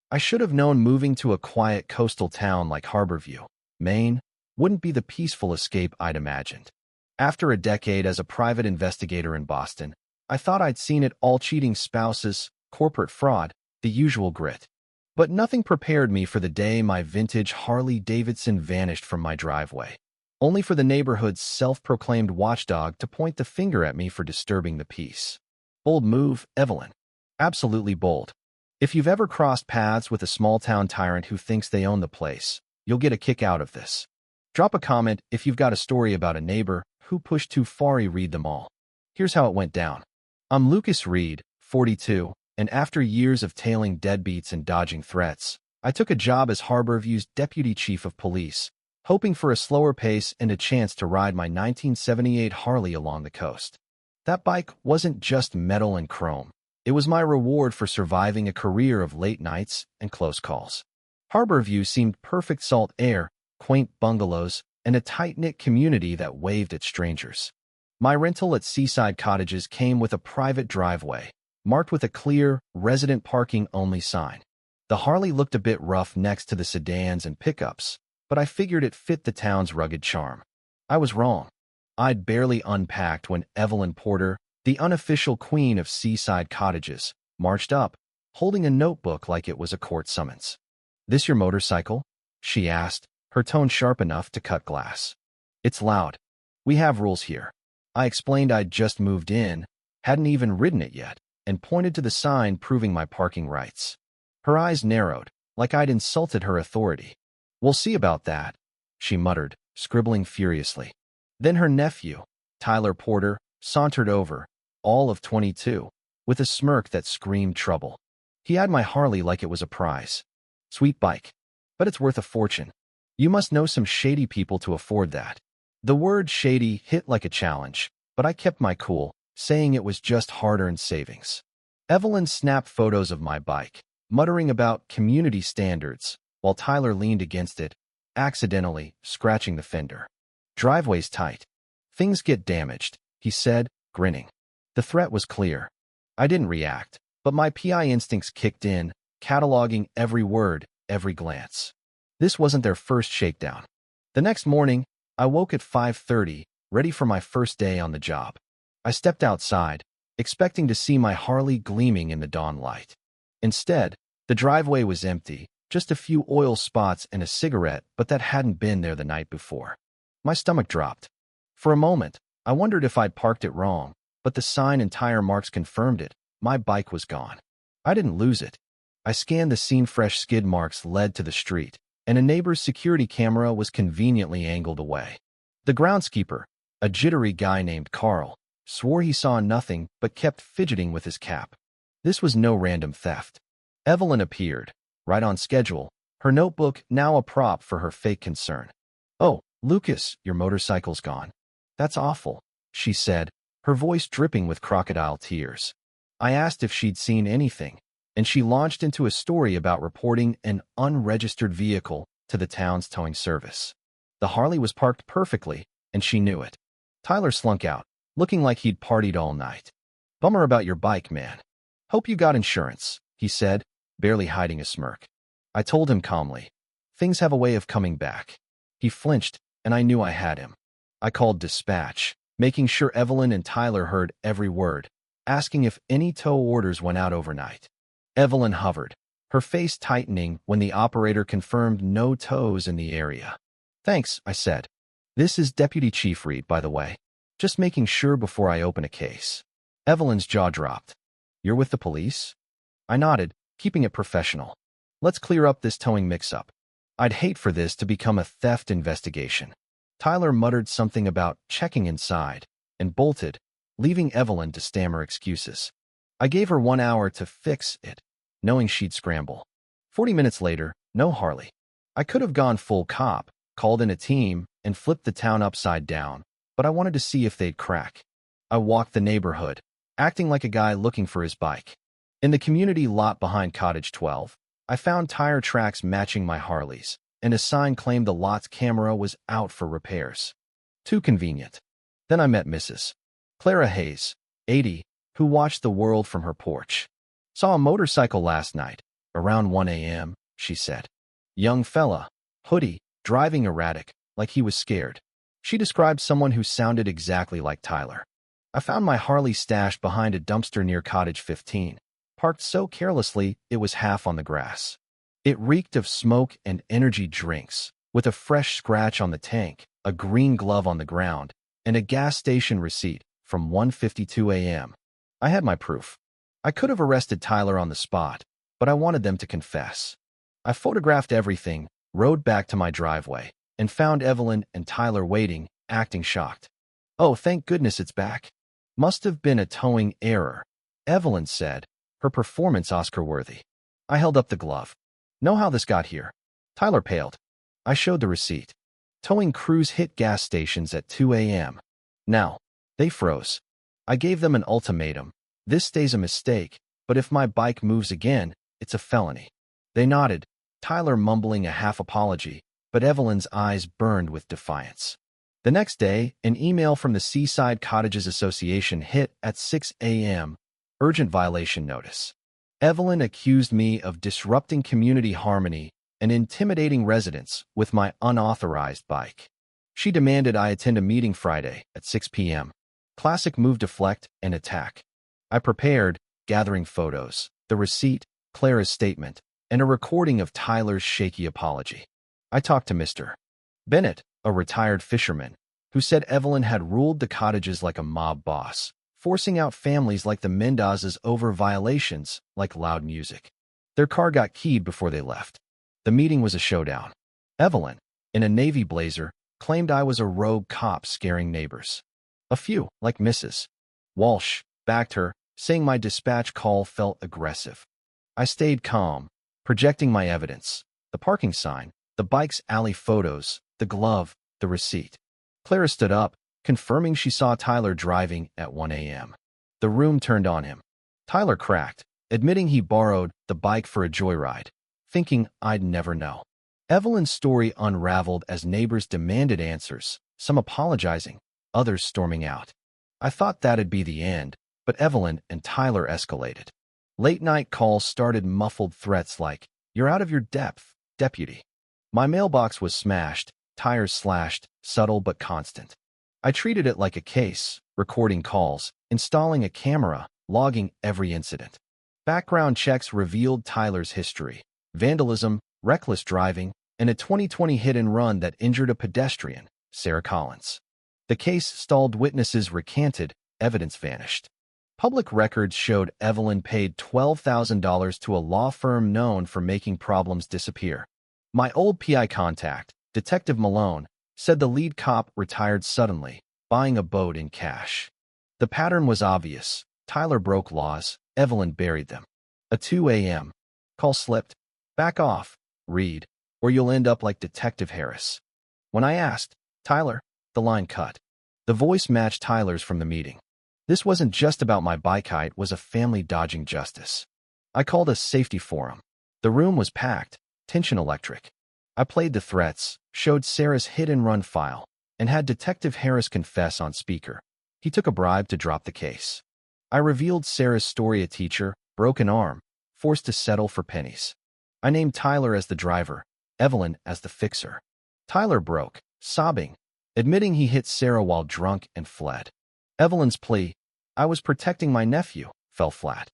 I should have known moving to a quiet coastal town like Harborview, Maine, wouldn't be the peaceful escape I'd imagined. After a decade as a private investigator in Boston, I thought I'd seen it all: cheating spouses, corporate fraud, the usual grit. But nothing prepared me for the day my vintage Harley-Davidson vanished from my driveway, only for the neighborhood's self-proclaimed watchdog to point the finger at me for disturbing the peace. Bold move, Evelyn. Absolutely bold. If you've ever crossed paths with a small-town tyrant who thinks they own the place, you'll get a kick out of this. Drop a comment if you've got a story about a neighbor who pushed too far. Read them all. Here's how it went down. I'm Lucas Reed, 42, and after years of tailing deadbeats and dodging threats, I took a job as Harborview's deputy chief of police, hoping for a slower pace and a chance to ride my 1978 Harley along the coast. That bike wasn't just metal and chrome. It was my reward for surviving a career of late nights and close calls. Harborview seemed perfect: salt air, quaint bungalows, and a tight-knit community that waved at strangers. My rental at Seaside Cottages came with a private driveway, marked with a clear, resident parking only sign. The Harley looked a bit rough next to the sedans and pickups, but I figured it fit the town's rugged charm. I was wrong. I'd barely unpacked when Evelyn Porter, the unofficial queen of Seaside Cottages, marched up, holding a notebook like it was a court summons. "This your motorcycle?" she asked, her tone sharp enough to cut glass. "It's loud. We have rules here." I explained I'd just moved in, hadn't even ridden it yet, and pointed to the sign proving my parking rights. Her eyes narrowed, like I'd insulted her authority. "We'll see about that," she muttered, scribbling furiously. Then her nephew, Tyler Porter, sauntered over, all of 22, with a smirk that screamed trouble. He had my Harley like it was a prize. "Sweet bike. But it's worth a fortune. You must know some shady people to afford that." The word shady hit like a challenge, but I kept my cool, saying it was just hard-earned savings. Evelyn snapped photos of my bike, muttering about community standards, while Tyler leaned against it, accidentally scratching the fender. "Driveway's tight. Things get damaged," he said, grinning. The threat was clear. I didn't react, but my PI instincts kicked in, cataloging every word, every glance. This wasn't their first shakedown. The next morning, I woke at 5:30, ready for my first day on the job. I stepped outside, expecting to see my Harley gleaming in the dawn light. Instead, the driveway was empty, just a few oil spots and a cigarette, but that hadn't been there the night before. My stomach dropped. For a moment, I wondered if I'd parked it wrong, but the sign and tire marks confirmed it. My bike was gone. I didn't lose it. I scanned the scene. Fresh skid marks led to the street, and a neighbor's security camera was conveniently angled away. The groundskeeper, a jittery guy named Carl, swore he saw nothing but kept fidgeting with his cap. This was no random theft. Evelyn appeared, right on schedule, her notebook now a prop for her fake concern. "Oh, Lucas, your motorcycle's gone. That's awful," she said, her voice dripping with crocodile tears. I asked if she'd seen anything, and she launched into a story about reporting an unregistered vehicle to the town's towing service. The Harley was parked perfectly, and she knew it. Tyler slunk out, looking like he'd partied all night. "Bummer about your bike, man. Hope you got insurance," he said, barely hiding a smirk. I told him calmly. "Things have a way of coming back." He flinched, and I knew I had him. I called dispatch, making sure Evelyn and Tyler heard every word, asking if any tow orders went out overnight. Evelyn hovered, her face tightening when the operator confirmed no tows in the area. "Thanks," I said. "This is Deputy Chief Reed, by the way. Just making sure before I open a case." Evelyn's jaw dropped. "You're with the police?" I nodded, keeping it professional. "Let's clear up this towing mix-up. I'd hate for this to become a theft investigation." Tyler muttered something about checking inside and bolted, leaving Evelyn to stammer excuses. I gave her 1 hour to fix it, knowing she'd scramble. 40 minutes later, no Harley. I could have gone full cop, called in a team, and flipped the town upside down, but I wanted to see if they'd crack. I walked the neighborhood, acting like a guy looking for his bike. In the community lot behind Cottage 12, I found tire tracks matching my Harley's, and a sign claimed the lot's camera was out for repairs. Too convenient. Then I met Mrs. Clara Hayes, 80, who watched the world from her porch. "Saw a motorcycle last night," Around 1 a.m., she said. Young fella, hoodie, driving erratic, like he was scared. She described someone who sounded exactly like Tyler. I found my Harley stashed behind a dumpster near Cottage 15, parked so carelessly it was half on the grass. It reeked of smoke and energy drinks, with a fresh scratch on the tank, a green glove on the ground, and a gas station receipt from 1:52 a.m. I had my proof. I could have arrested Tyler on the spot, but I wanted them to confess. I photographed everything, rode back to my driveway, and found Evelyn and Tyler waiting, acting shocked. Oh, thank goodness it's back. Must have been a towing error, Evelyn said, her performance Oscar-worthy. I held up the glove. Know how this got here? Tyler paled. I showed the receipt. Towing crews hit gas stations at 2 a.m. Now, they froze. I gave them an ultimatum. This stays a mistake, but if my bike moves again, it's a felony. They nodded, Tyler mumbling a half apology, but Evelyn's eyes burned with defiance. The next day, an email from the Seaside Cottages Association hit at 6 a.m. Urgent violation notice. Evelyn accused me of disrupting community harmony and intimidating residents with my unauthorized bike. She demanded I attend a meeting Friday at 6 p.m. Classic move: deflect and attack. I prepared, gathering photos, the receipt, Clara's statement, and a recording of Tyler's shaky apology. I talked to Mr. Bennett, a retired fisherman, who said Evelyn had ruled the cottages like a mob boss, forcing out families like the Mendozas over violations like loud music. Their car got keyed before they left. The meeting was a showdown. Evelyn, in a navy blazer, claimed I was a rogue cop scaring neighbors. A few, like Mrs. Walsh, backed her, saying my dispatch call felt aggressive. I stayed calm, projecting my evidence: the parking sign, the bike's alley photos, the glove, the receipt. Clara stood up, confirming she saw Tyler driving at 1 a.m. The room turned on him. Tyler cracked, admitting he borrowed the bike for a joyride, thinking I'd never know. Evelyn's story unraveled as neighbors demanded answers, some apologizing, others storming out. I thought that'd be the end, but Evelyn and Tyler escalated. Late-night calls started muffled threats like, "You're out of your depth, deputy." My mailbox was smashed, tires slashed, subtle but constant. I treated it like a case, recording calls, installing a camera, logging every incident. Background checks revealed Tyler's history: vandalism, reckless driving, and a 2020 hit-and-run that injured a pedestrian, Sarah Collins. The case stalled, witnesses recanted, evidence vanished. Public records showed Evelyn paid $12,000 to a law firm known for making problems disappear. My old PI contact, Detective Malone, said the lead cop retired suddenly, buying a boat in cash. The pattern was obvious. Tyler broke laws, Evelyn buried them. A 2 a.m. call slipped. "Back off, Reed, or you'll end up like Detective Harris." When I asked, "Tyler," the line cut. The voice matched Tyler's from the meeting. This wasn't just about my bike height, it was a family dodging justice. I called a safety forum. The room was packed, tension electric. I played the threats, showed Sarah's hit-and-run file, and had Detective Harris confess on speaker. He took a bribe to drop the case. I revealed Sarah's story: a teacher, broken arm, forced to settle for pennies. I named Tyler as the driver, Evelyn as the fixer. Tyler broke, sobbing, admitting he hit Sarah while drunk and fled. Evelyn's plea, "I was protecting my nephew," fell flat.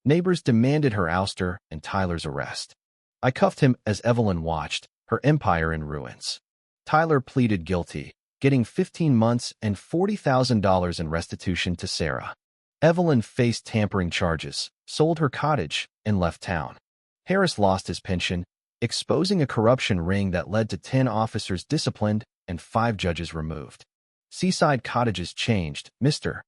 Neighbors demanded her ouster and Tyler's arrest. I cuffed him as Evelyn watched, her empire in ruins. Tyler pleaded guilty, getting 15 months and $40,000 in restitution to Sarah. Evelyn faced tampering charges, sold her cottage, and left town. Harris lost his pension, exposing a corruption ring that led to 10 officers disciplined and 5 judges removed. Seaside Cottages changed. Mr.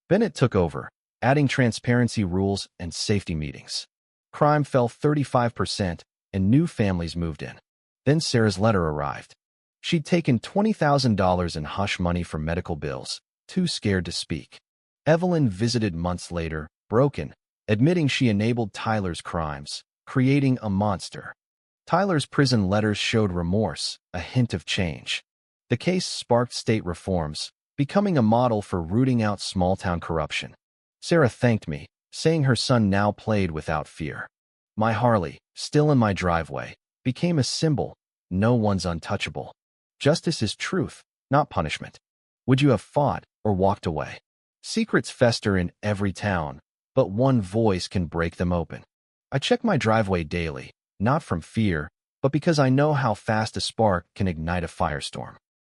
Bennett took over, adding transparency rules and safety meetings. Crime fell 35%, and new families moved in. Then Sarah's letter arrived. She'd taken $20,000 in hush money for medical bills, too scared to speak. Evelyn visited months later, broken, admitting she enabled Tyler's crimes, creating a monster. Tyler's prison letters showed remorse, a hint of change. The case sparked state reforms, becoming a model for rooting out small-town corruption. Sarah thanked me, saying her son now played without fear. My Harley, still in my driveway, became a symbol. No one's untouchable. Justice is truth, not punishment. Would you have fought or walked away? Secrets fester in every town, but one voice can break them open. I check my driveway daily, not from fear, but because I know how fast a spark can ignite a firestorm.